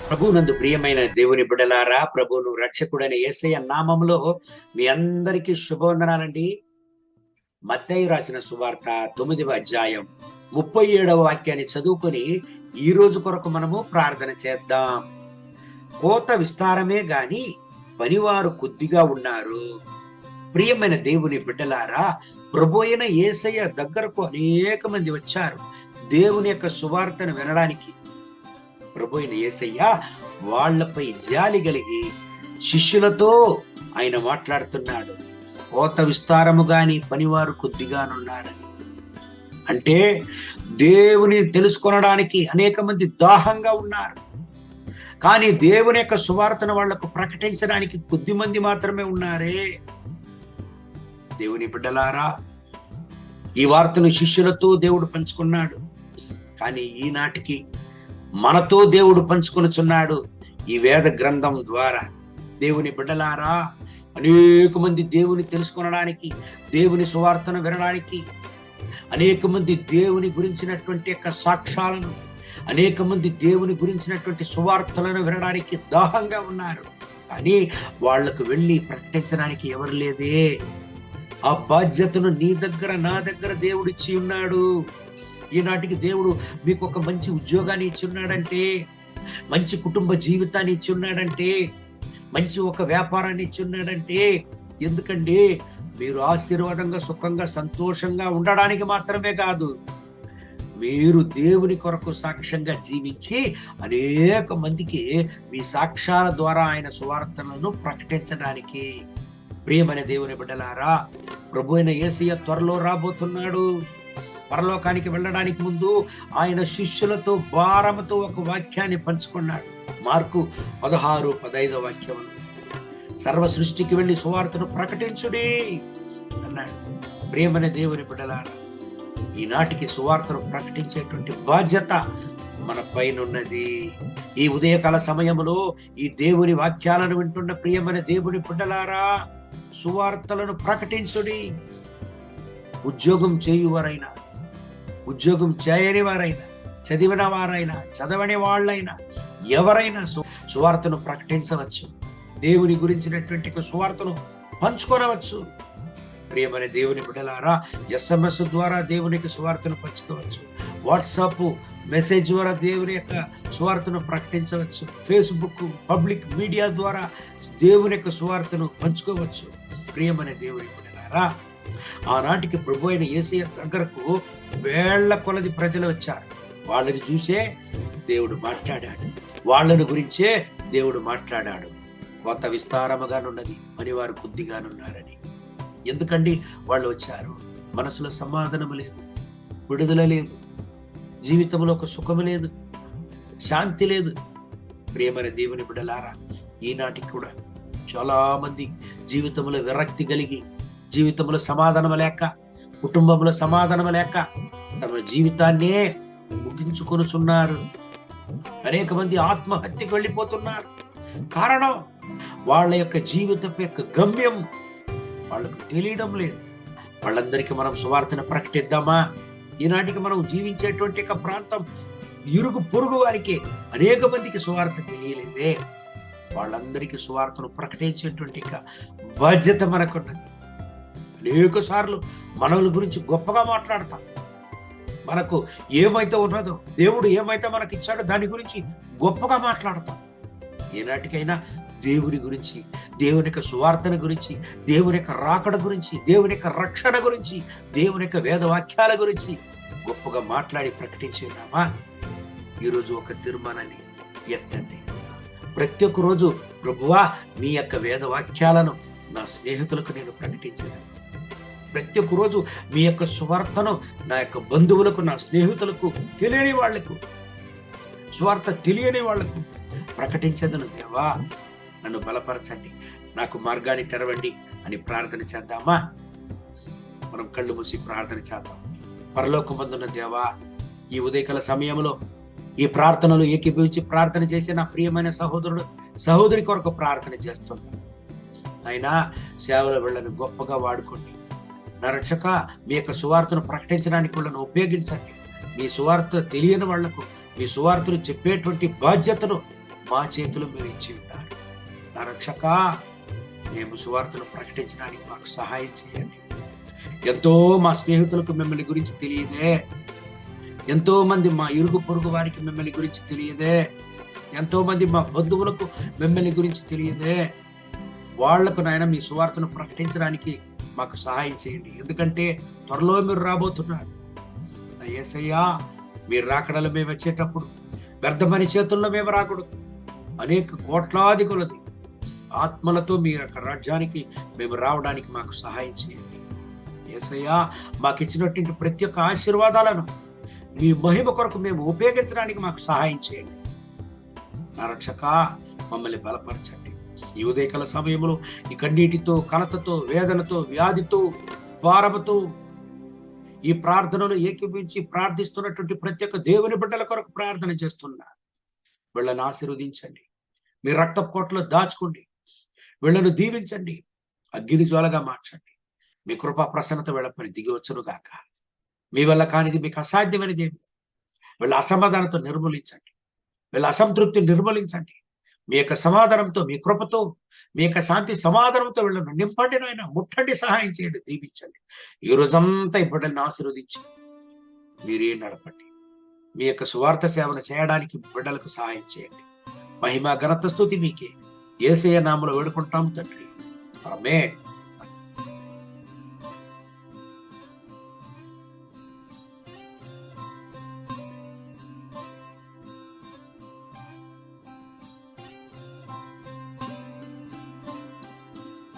ప్రభునందు ప్రియమైన దేవుని బిడ్డలారా, ప్రభువును రక్షకుడైన యేసయ్య నామములో మీ అందరికీ శుభవందనాలండి. మత్తయి రాసిన సువార్త 9వ అధ్యాయం 37వ వాక్యాన్ని చదువుకొని ఈ రోజు కొరకు మనము ప్రార్థన చేద్దాం. కోత విస్తారమే గాని పనివారు కొద్దిగా ఉన్నారు. ప్రియమైన దేవుని బిడ్డలారా, ప్రభు అయిన యేసయ్య దగ్గరకు అనేక మంది వచ్చారు దేవుని యొక్క సువార్తను వినడానికి. ప్రభు అయిన యేసయ్య వాళ్లపై జాలి కలిగి శిష్యులతో ఆయన మాట్లాడుతున్నాడు. కోత విస్తారము గాని పనివారు కొద్దిగానున్నారని. అంటే దేవుని తెలుసుకొనడానికి అనేక మంది దాహంగా ఉన్నారు, కానీ దేవుని యొక్క సువార్తను వాళ్లకు ప్రకటించడానికి కొద్ది మంది మాత్రమే ఉన్నారే. దేవుని బిడ్డలారా, ఈ వార్తను శిష్యులతో దేవుడు పంచుకున్నాడు, కానీ ఈనాటికి మనతో దేవుడు పంచుకొనుచున్నాడు ఈ వేద గ్రంథం ద్వారా. దేవుని బిడ్డలారా, అనేక మంది దేవుని తెలుసుకొనడానికి, దేవుని సువార్తను వినడానికి, అనేక మంది దేవుని గురించినటువంటి యొక్క సాక్ష్యాలను, అనేక మంది దేవుని గురించినటువంటి సువార్తలను వినడానికి దాహంగా ఉన్నారు, కానీ వాళ్లకు వెళ్ళి ప్రకటించడానికి ఎవరు లేదే. ఆ బాధ్యతను నీ దగ్గర, నా దగ్గర దేవుడు ఇచ్చి ఉన్నాడు. ఈనాటికి దేవుడు మీకు ఒక మంచి ఉద్యోగాన్ని ఇచ్చి ఉన్నాడంటే, మంచి కుటుంబ జీవితాన్ని ఇచ్చి ఉన్నాడంటే, మంచి ఒక వ్యాపారాన్ని ఇచ్చి ఉన్నాడంటే ఎందుకండి? మీరు ఆశీర్వాదంగా, సుఖంగా, సంతోషంగా ఉండడానికి మాత్రమే కాదు, మీరు దేవుని కొరకు సాక్ష్యంగా జీవించి అనేక మందికి మీ సాక్ష్యాల ద్వారా ఆయన సువార్తలను ప్రకటించడానికి. ప్రియమైన దేవుని బిడ్డలారా, ప్రభు అయిన యేసయ్య త్వరలో రాబోతున్నాడు. పరలోకానికి వెళ్ళడానికి ముందు ఆయన శిష్యులతో భారముతో ఒక వాక్యాన్ని పంచుకున్నాడు. మార్కు 16:15 వాక్యం, సర్వ సృష్టికి వెళ్ళి సువార్తను ప్రకటించుడి అన్నాడు. ప్రియమైన దేవుని బిడ్డలారా, ఈనాటికి సువార్తను ప్రకటించేటువంటి బాధ్యత మన పైన ఉన్నది. ఈ ఉదయకాల సమయంలో ఈ దేవుని వాక్యాలను వింటున్న ప్రియమైన దేవుని బిడ్డలారా, సువార్తలను ప్రకటించుడి. ఉద్యోగం చేయువారైనా, ఉద్యోగం చేయని వారైనా, చదివిన వారైనా, చదవని వాళ్ళైనా, ఎవరైనా సువార్తను ప్రకటించవచ్చు. దేవుని గురించినటువంటి సువార్తను పంచుకోనవచ్చు. ప్రియమైన దేవుని బిడ్డలారా, SMS ద్వారా దేవునికి సువార్తను పంచుకోవచ్చు. వాట్సాప్ మెసేజ్ ద్వారా దేవుని యొక్క సువార్తను ప్రకటించవచ్చు. ఫేస్బుక్, పబ్లిక్ మీడియా ద్వారా దేవుని యొక్క సువార్తను పంచుకోవచ్చు. ప్రియమైన దేవుని బిడ్డలారా, ఆనాటికి ప్రభు అయిన యేసయ్య దగ్గరకు వేళ్ల కొలది ప్రజలు వచ్చారు. వాళ్ళని చూసే దేవుడు మాట్లాడాడు, వాళ్ళని గురించే దేవుడు మాట్లాడాడు. కోత విస్తారముగానున్నది, పనివారు కొద్దిగానున్నారని. ఎందుకండి వాళ్ళు వచ్చారు? మనసులో సమాధానం లేదు, విడుదల లేదు, జీవితంలో ఒక సుఖము లేదు, శాంతి లేదు. ప్రియమైన దేవుని బిడ్డలారా, ఈనాటికి కూడా చాలా మంది జీవితంలో విరక్తి కలిగి, జీవితంలో సమాధానం లేక, కుటుంబంలో సమాధానం లేక తమ జీవితాన్నే ముగించుకొనుచున్నారు. అనేక మంది ఆత్మహత్యకు వెళ్ళిపోతున్నారు. కారణం, వాళ్ళ యొక్క జీవితం యొక్క గమ్యం వాళ్ళకు తెలియడం లేదు. వాళ్ళందరికీ మనం సువార్తను ప్రకటిద్దామా? ఈనాటికి మనం జీవించేటువంటి ఒక ప్రాంతం ఇరుగు పొరుగు వారికి అనేక మందికి సువార్త తెలియలేదే. వాళ్ళందరికీ సువార్తను ప్రకటించేటువంటి బాధ్యత మనకున్నది. అనేక సార్లు మనల గురించి గొప్పగా మాట్లాడతాం. మనకు ఏమైతే ఉన్నదో, దేవుడు ఏమైతే మనకి ఇచ్చాడో దాని గురించి గొప్పగా మాట్లాడతాం. ఏనాటికైనా దేవుని గురించి, దేవుని యొక్క సువార్తన గురించి, దేవుని యొక్క రాకడ గురించి, దేవుని యొక్క రక్షణ గురించి, దేవుని యొక్క వేదవాక్యాల గురించి గొప్పగా మాట్లాడి ప్రకటించున్నామా? ఈరోజు ఒక తీర్మానాన్ని ఎత్తండి. ప్రతి ఒక్క రోజు, ప్రభువా, మీ యొక్క వేదవాక్యాలను నా స్నేహితులకు నేను ప్రకటించాను. ప్రతి ఒక్క రోజు మీ యొక్క సువార్తను నా యొక్క బంధువులకు, నా స్నేహితులకు, తెలియని వాళ్లకు, సువార్త తెలియని వాళ్లకు ప్రకటించదను. దేవా, నన్ను బలపరచండి, నాకు మార్గాన్ని తెరవండి అని ప్రార్థన చేద్దామా? మనం కళ్ళు మూసి ప్రార్థన చేద్దాం. పరలోకమందున్న దేవా, ఈ ఉదయకాల సమయంలో ఈ ప్రార్థనలు ఏకీభవించి ప్రార్థన చేసే నా ప్రియమైన సహోదరుడు, సహోదరి కొరకు ప్రార్థన చేస్తున్నాను. అయినా సేవల వెళ్ళని గొప్పగా వాడుకోండి. నా రక్షక, మీ యొక్క సువార్తను ప్రకటించడానికి వాళ్ళను ఉపయోగించండి. మీ సువార్త తెలియని వాళ్లకు మీ సువార్తను చెప్పేటువంటి బాధ్యతను మా చేతులు మీరు ఇచ్చి ఉన్నారు. నా రక్షక, మేము సువార్తను ప్రకటించడానికి మాకు సహాయం చేయండి. ఎంతో మా స్నేహితులకు మిమ్మల్ని గురించి తెలియదే, ఎంతో మంది మా ఇరుగు పొరుగు వారికి మిమ్మల్ని గురించి తెలియదే, ఎంతో మంది మా బంధువులకు మిమ్మల్ని గురించి తెలియదే. వాళ్లకు నాయన మీ సువార్తను ప్రకటించడానికి మాకు సహాయం చేయండి. ఎందుకంటే త్వరలో మీరు రాబోతున్నారు. యేసయ్యా, మీరు రాకడలు మేము వచ్చేటప్పుడు వ్యర్థమని చేతుల్లో మేము రాకూడదు. అనేక కోట్లాది కొలది ఆత్మలతో మీ యొక్క రాజ్యానికి మేము రావడానికి మాకు సహాయం చేయండి. యేసయ్యా, మాకు ఇచ్చినటువంటి ప్రతి ఒక్క ఆశీర్వాదాలను మీ మహిమ కొరకు మేము ఉపయోగించడానికి మాకు సహాయం చేయండి. నా రక్షక, మమ్మల్ని బలపరచండి. ఈ ఉదయకాల సమయంలో ఈ కన్నీటితో, కలతతో, వేదనతో, వ్యాధితో, భారముతో ఈ ప్రార్థనలు ఏకీభవించి ప్రార్థిస్తున్నటువంటి ప్రతి ఒక్క దేవుని బిడ్డల కొరకు ప్రార్థన చేస్తున్నా. వీళ్ళని ఆశీర్వదించండి. మీ రక్త కోటలో దాచుకోండి. వీళ్ళను దీవించండి. అగ్ని జ్వాలగా మార్చండి. మీ కృపా ప్రసన్నత వీళ్ళపై దిగి వచ్చును గాక. మీ వల్ల కానిది మీకు అసాధ్యమైనది ఏమి. వీళ్ళ అసమాధానంతో నిర్మూలించండి. వీళ్ళ అసంతృప్తిని నిర్మూలించండి. మీ యొక్క సమాధానంతో, మీ కృపతో, మీ యొక్క శాంతి సమాధానంతో వీళ్ళను నింపండి. నాయన ముట్టండి, సహాయం చేయండి, దీవించండి. ఈ రోజంతా ఈ బిడ్డలను ఆశీర్వదించి మీరే నడపండి. మీ యొక్క సువార్త సేవను చేయడానికి బిడ్డలకు సహాయం చేయండి. మహిమ ఘనత స్తుతి మీకే. యేసయ్య నామములో వేడుకుంటాం తండ్రి. ఆమేన్.